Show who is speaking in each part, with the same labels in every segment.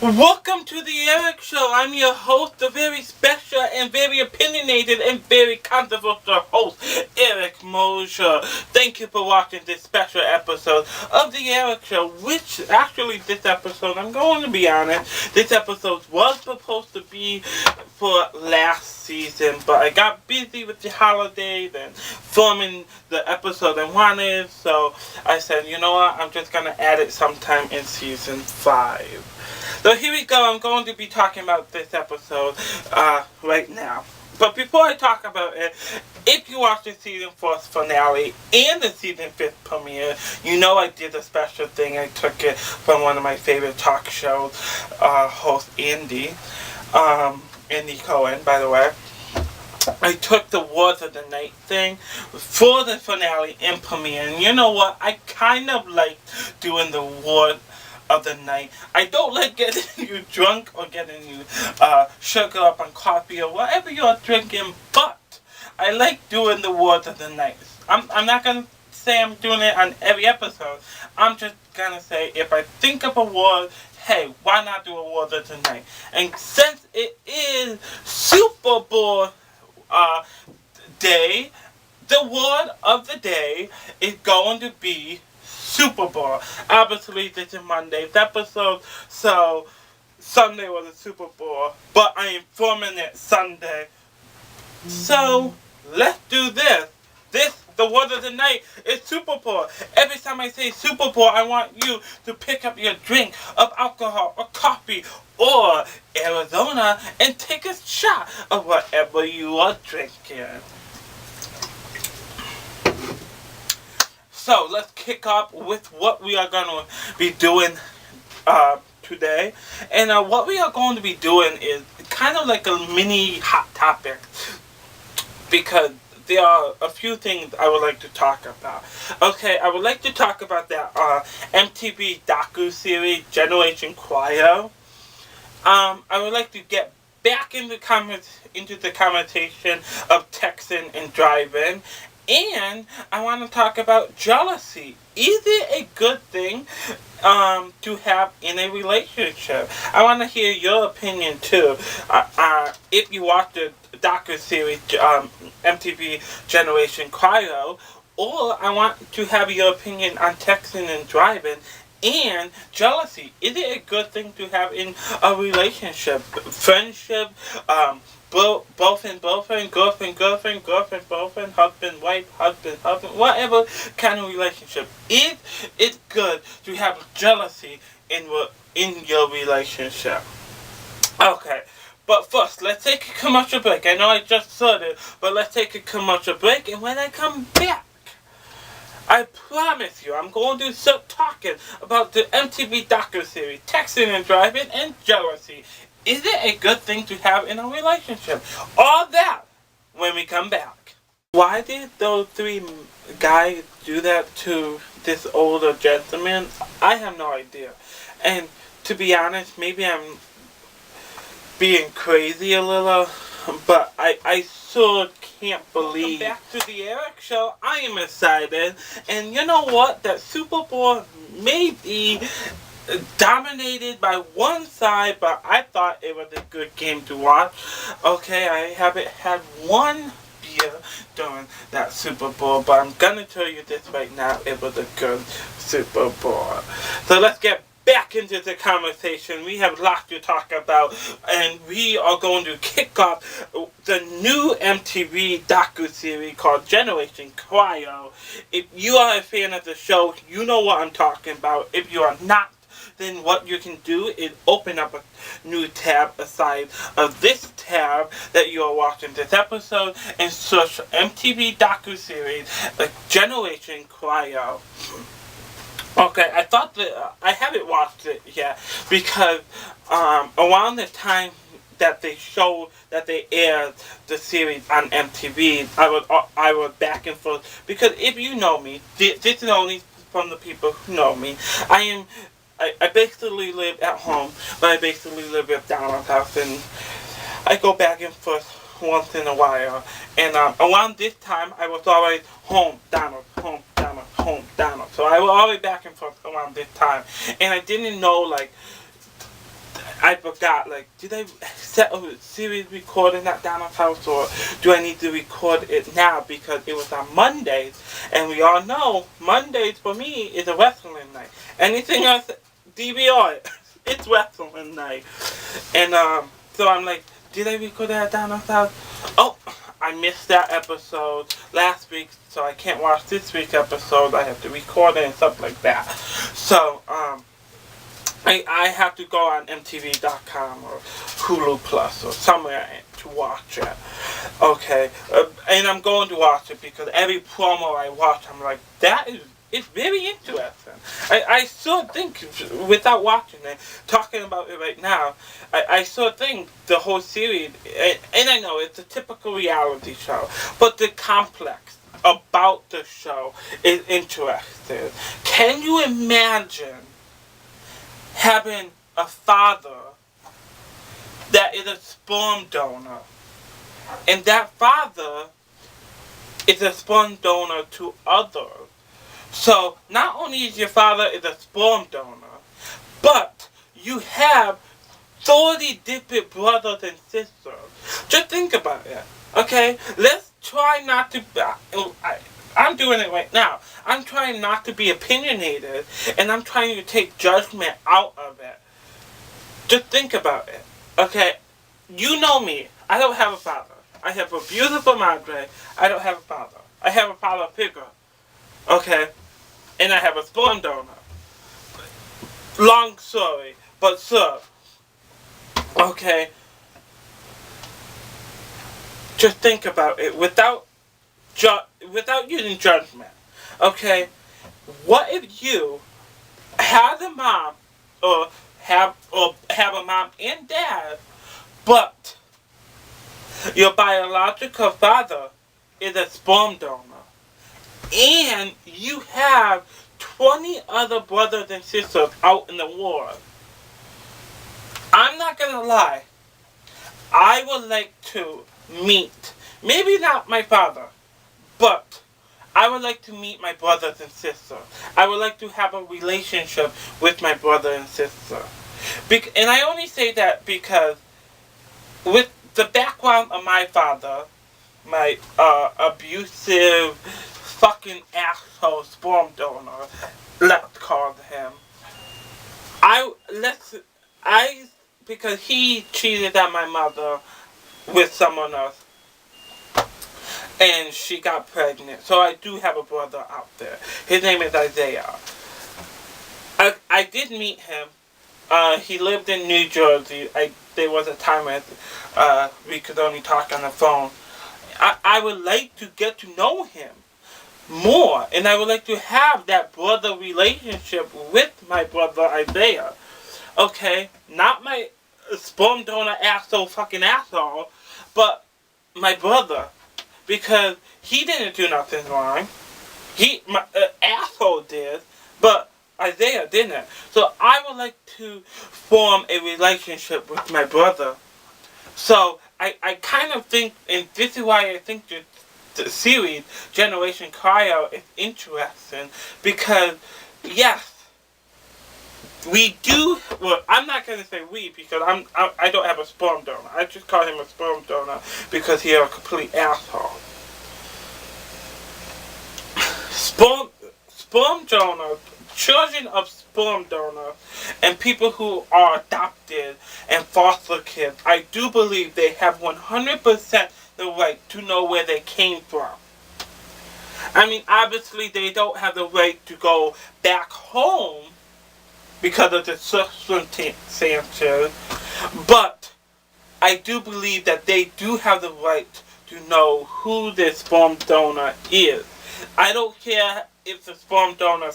Speaker 1: Welcome to the Eric Show. I'm your host, the very special and very opinionated and very controversial host, Eric Mosher. Thank you for watching this special episode of the Eric Show, which actually this episode, I'm going to be honest, this episode was supposed to be for last season, but I got busy with the holidays and filming the episode I wanted, so I said, you know what, I'm just going to add it sometime in season 5. So here we go. I'm going to be talking about this episode right now. But before I talk about it, if you watched the season 4 finale and the season 5 premiere, you know I did a special thing. I took it from one of my favorite talk shows, host Andy Cohen, by the way. I took the Words of the Night thing for the finale and premiere. And you know what? I kind of like doing the Word of the Night. I don't like getting you drunk or getting you sugar up on coffee or whatever you're drinking, but I like doing the Words of the Night. I'm not going to say I'm doing it on every episode. I'm just going to say if I think of a word, hey, why not do a Word of the Night? And since it is Super Bowl day, the word of the day is going to be Super Bowl. Obviously, this is Monday's episode, so Sunday was a Super Bowl, but I am filming it Sunday. So, let's do this. The word of the night is Super Bowl. Every time I say Super Bowl, I want you to pick up your drink of alcohol or coffee or Arizona and take a shot of whatever you are drinking. So let's kick off with what we are going to be doing today. And what we are going to be doing is kind of like a mini hot topic, because there are a few things I would like to talk about. Okay, I would like to talk about that MTV docu-series, Generation Cryo. I would like to get back into the conversation of texting and driving. And I want to talk about jealousy. Is it a good thing to have in a relationship? I want to hear your opinion too. If you watch the docu-series MTV Generation Cryo, or I want to have your opinion on texting and driving and jealousy. Is it a good thing to have in a relationship, friendship, boyfriend, girlfriend, boyfriend, husband, wife, whatever kind of relationship? Is it good to have jealousy in your relationship? Okay, but first, let's take a commercial break. I know I just said it, but let's take a commercial break, and when I come back, I promise you, I'm going to start talking about the MTV docu-series, texting and driving, and jealousy. Is it a good thing to have in a relationship? All that when we come back. Why did those 3 guys do that to this older gentleman? I have no idea. And to be honest, maybe I'm being crazy a little, but I sure can't believe. Welcome back to the Eric Show. I am excited. And you know what? That Super Bowl may be dominated by one side, but I thought it was a good game to watch. Okay, I haven't had one beer during that Super Bowl, but I'm gonna tell you this right now, it was a good Super Bowl. So let's get back into the conversation. We have lots to talk about, and we are going to kick off the new MTV docu-series called Generation Cryo. If you are a fan of the show, you know what I'm talking about. If you are not, then what you can do is open up a new tab aside of this tab that you are watching this episode and search MTV docu-series Generation Cryo. Okay, I thought that I haven't watched it yet because around the time that they aired the series on MTV, I was back and forth, because if you know me, this is only from the people who know me. I basically live at home, but I basically live at Donald's house, and I go back and forth once in a while. And around this time, I was always home, Donald, home, Donald, home, Donald. So I was always back and forth around this time. And I didn't know, like, I forgot, like, did I set a series recording at Donald's house, or do I need to record it now because it was on Mondays, and we all know Mondays for me is a wrestling night. Anything else, DVR, it's wrestling night. And so I'm like, did I record it at Donald's house? Oh, I missed that episode last week, so I can't watch this week's episode. I have to record it and stuff like that. So, I have to go on MTV.com or Hulu Plus or somewhere to watch it. Okay, and I'm going to watch it because every promo I watch, I'm like, it's very interesting. I sort of think, without watching it, talking about it right now, I sort of think the whole series, and I know it's a typical reality show, but the complex about the show is interesting. Can you imagine having a father that is a sperm donor, and that father is a sperm donor to others? So not only is your father is a sperm donor, but you have 30 different brothers and sisters. Just think about it, okay? Let's try not to... I'm doing it right now. I'm trying not to be opinionated, and I'm trying to take judgment out of it. Just think about it, okay? You know me. I don't have a father. I have a beautiful madre. I don't have a father. I have a father figure, okay? And I have a sperm donor. Long story, but sir, okay? Just think about it without using judgment, okay? What if you have a mom, or have a mom and dad, but your biological father is a sperm donor, and you have 20 other brothers and sisters out in the world? I'm not gonna lie, I would like to meet, maybe not my father, but I would like to meet my brothers and sisters. I would like to have a relationship with my brother and sister. And I only say that because with the background of my father, my abusive, fucking asshole sperm donor, let's call him, because he cheated on my mother with someone else, and she got pregnant. So I do have a brother out there. His name is Isaiah. I did meet him. He lived in New Jersey. There was a time when we could only talk on the phone. I would like to get to know him more, and I would like to have that brother relationship with my brother Isaiah. Okay, not my sperm donor fucking asshole, but my brother, because he didn't do nothing wrong. My asshole did, but Isaiah didn't. So I would like to form a relationship with my brother. So I kind of think, and this is why I think the series Generation Cryo is interesting, because yes, we do. Well, I'm not gonna say we because I don't have a sperm donor. I just call him a sperm donor because he's a complete asshole. Sperm donors, children of sperm donors, and people who are adopted and foster kids, I do believe they have 100% the right to know where they came from. I mean, obviously they don't have the right to go back home because of the circumstances, but I do believe that they do have the right to know who their sperm donor is. I don't care if the sperm donor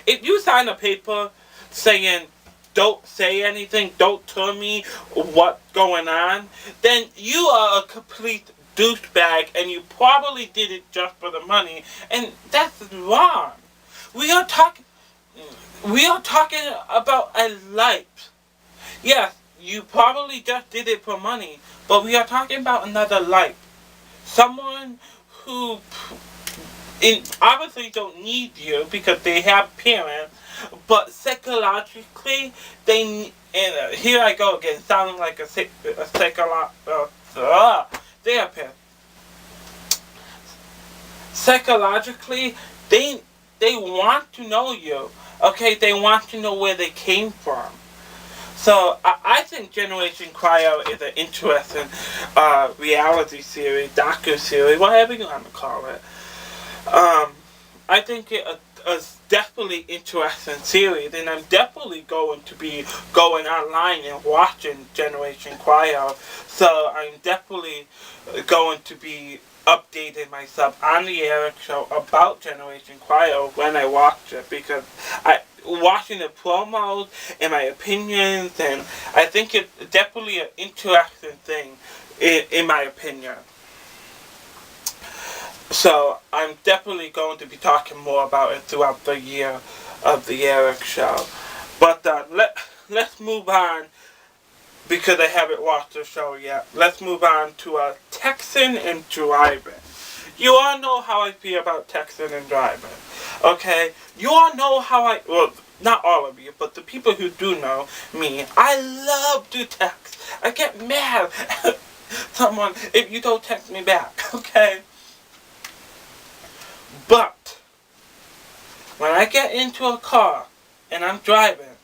Speaker 1: if you sign a paper saying don't say anything, don't tell me what's going on, then you are a complete douchebag, and you probably did it just for the money, and that's wrong. We are talking about a life. Yes, you probably just did it for money, but we are talking about another life. Someone who obviously don't need you because they have parents, but psychologically, and here I go again, sounding like a therapist. Psychologically, they they want to know you. Okay, they want to know where they came from. So I think Generation Cryo is an interesting reality series, docu-series, whatever you want to call it. I think it is definitely interesting series, and I'm definitely going to be going online and watching Generation Cryo. So I'm definitely going to be updating myself on the Eric Show about Generation Cryo when I watch it, because I watching the promos and my opinions, and I think it's definitely an interesting thing in my opinion. So I'm definitely going to be talking more about it throughout the year of the Eric Show. But let's move on, because I haven't watched the show yet. Let's move on to texting and driving. You all know how I feel about texting and driving. Okay? You all know how well, not all of you, but the people who do know me, I love to text. I get mad at someone if you don't text me back. Okay? But when I get into a car and I'm driving,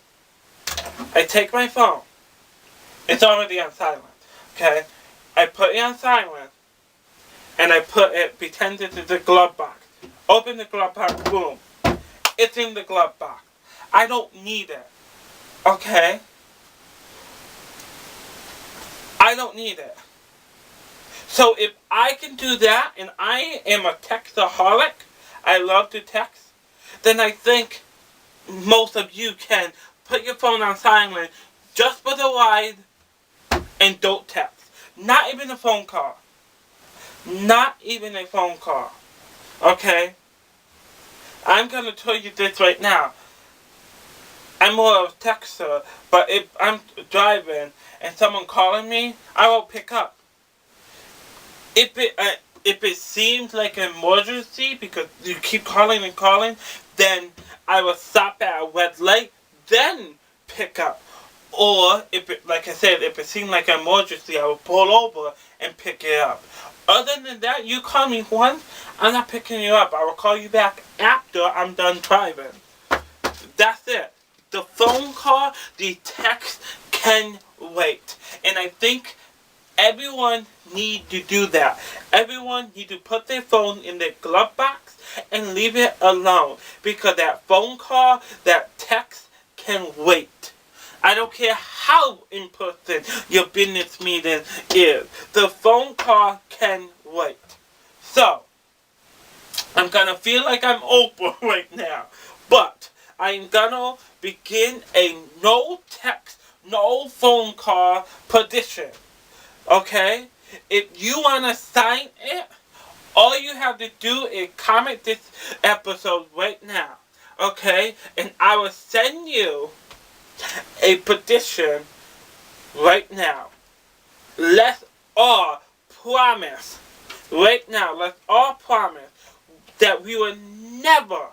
Speaker 1: I take my phone. It's already on silent. Okay? I put it on silent, and I pretend it's in the glove box. Open the glove box, boom. It's in the glove box. I don't need it. Okay? I don't need it. So if I can do that, and I am a textaholic, I love to text, then I think most of you can put your phone on silent just for the ride and don't text. Not even a phone call. Not even a phone call. Okay? I'm going to tell you this right now. I'm more of a texter, but if I'm driving and someone calling me, I will pick up. If it seems like an emergency because you keep calling and calling, then I will stop at a red light, then pick up. Or if it, like I said, if it seemed like an emergency, I will pull over and pick it up. Other than that, you call me once, I'm not picking you up. I will call you back after I'm done driving. That's it. The phone call, the text can wait. And I think everyone need to do that. Everyone need to put their phone in their glove box and leave it alone. Because that phone call, that text can wait. I don't care how important your business meeting is. The phone call can wait. So, I'm gonna feel like I'm Oprah right now. But I'm gonna begin a no text, no phone call petition. Okay? If you want to sign it, all you have to do is comment this episode right now. Okay? And I will send you a petition right now. Let's all promise, right now, let's all promise that we will never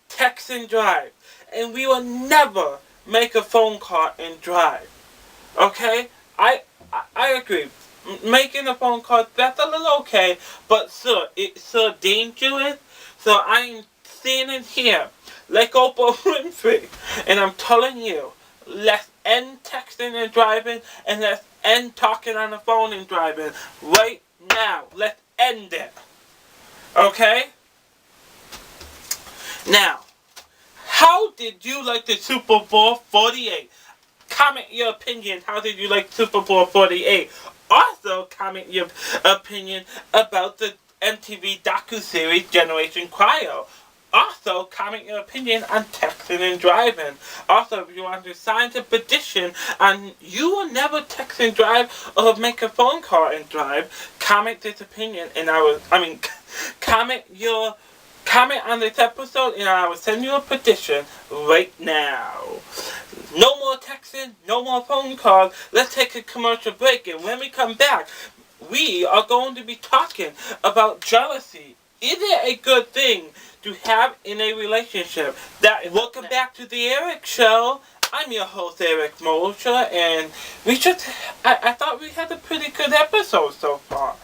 Speaker 1: text and drive. And we will never make a phone call and drive. Okay? I agree. Making a phone call, that's a little okay, but sir, it's so dangerous. So I'm standing here like Oprah Winfrey, and I'm telling you, let's end texting and driving, and let's end talking on the phone and driving right now. Let's end it. Okay? Now, how did you like the Super Bowl 48? Comment your opinion. How did you like Super Bowl 48? Also, comment your opinion about the MTV docu-series Generation Cryo. Also, comment your opinion on texting and driving. Also, if you want to sign the petition on you will never text and drive or make a phone call and drive, comment this opinion, and comment on this episode, and I will send you a petition right now. No more texting, no more phone calls. Let's take a commercial break, and when we come back, we are going to be talking about jealousy. Is it a good thing to have in a relationship? Welcome back to the Eric Show. I'm your host, Eric Mosher, and I thought we had a pretty good episode so far.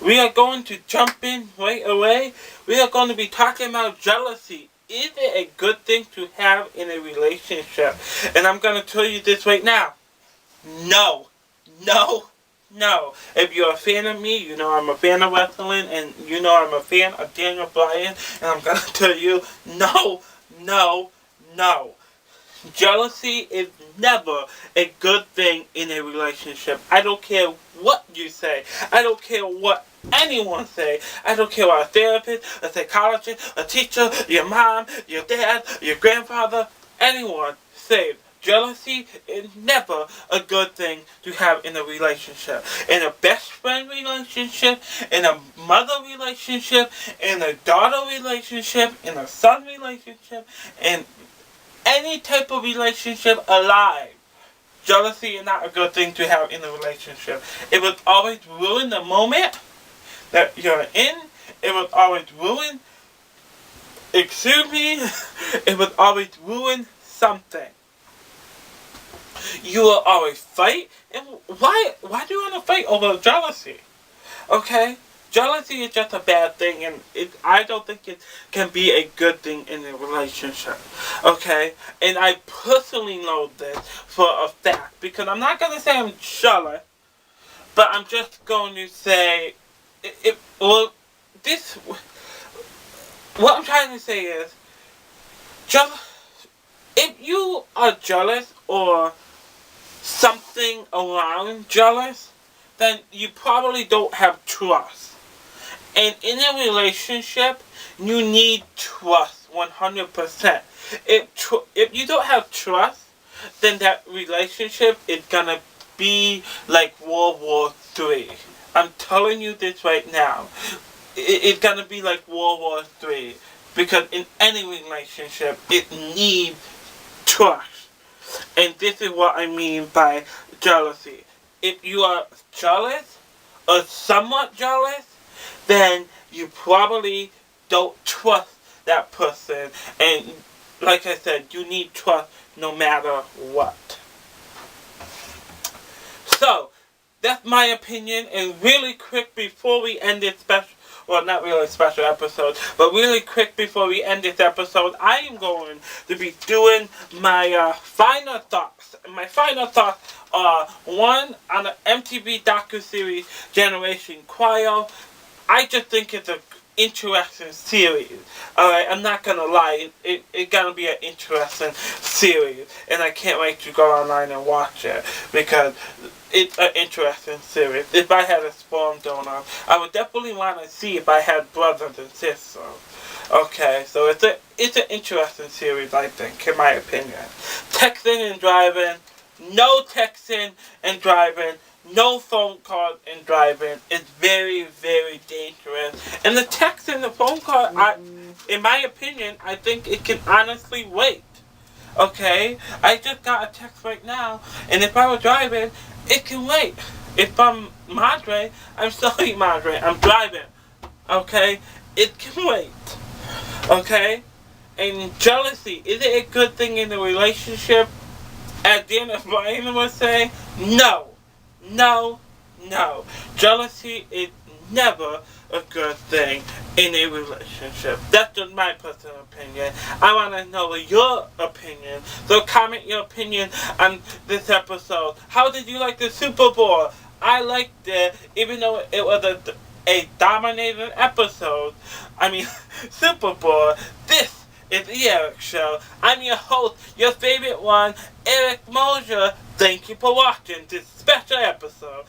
Speaker 1: We are going to jump in right away. We are going to be talking about jealousy. Is it a good thing to have in a relationship? And I'm going to tell you this right now. No. No. If you're a fan of me, you know I'm a fan of wrestling, and you know I'm a fan of Daniel Bryan, and I'm going to tell you, no. Jealousy is never a good thing in a relationship. I don't care what you say. I don't care what anyone say. I don't care what a therapist, a psychologist, a teacher, your mom, your dad, your grandfather, anyone says. Jealousy is never a good thing to have in a relationship. In a best friend relationship, in a mother relationship, in a daughter relationship, in a son relationship, in any type of relationship alive. Jealousy is not a good thing to have in a relationship. It will always ruin the moment that you're in. It will always ruin, it will always ruin something. You will always fight. And why do you want to fight over jealousy? Okay? Jealousy is just a bad thing, and I don't think it can be a good thing in a relationship. Okay? And I personally know this for a fact, because I'm not going to say I'm jealous, but I'm just going to say, what I'm trying to say is, if you are jealous or something around jealous, then you probably don't have trust. And in a relationship, you need trust 100%. If you don't have trust, then that relationship is gonna be like World War III. I'm telling you this right now. It's gonna be like World War III. Because in any relationship, it needs trust. And this is what I mean by jealousy. If you are jealous, or somewhat jealous, then you probably don't trust that person. And like I said, you need trust no matter what. So, that's my opinion. And really quick before we end this special, well, not really a special episode, but really quick before we end this episode, I am going to be doing my final thoughts. My final thoughts are, one, on the MTV docu-series Generation Cryo. I just think it's an interesting series. Alright, I'm not gonna lie, it's gonna be an interesting series, and I can't wait to go online and watch it, because it's an interesting series. If I had a sperm donor, I would definitely want to see if I had brothers and sisters. Okay, so it's an interesting series, I think, in my opinion. Texting and driving, no texting and driving, no phone calls and driving is very, very dangerous. And the text and the phone call, in my opinion, I think it can honestly wait. Okay? I just got a text right now, and if I were driving, it can wait. If I'm Madre, I'm sorry Madre, I'm driving. Okay? It can wait. Okay? And jealousy, is it a good thing in a relationship? As Daniel Bryan would say, no. Jealousy is never a good thing in a relationship. That's just my personal opinion. I want to know your opinion. So comment your opinion on this episode. How did you like the Super Bowl? I liked it, even though it was a dominating episode. Super Bowl. This is the Eric Show. I'm your host, your favorite one, Eric Mosher. Thank you for watching this special episode.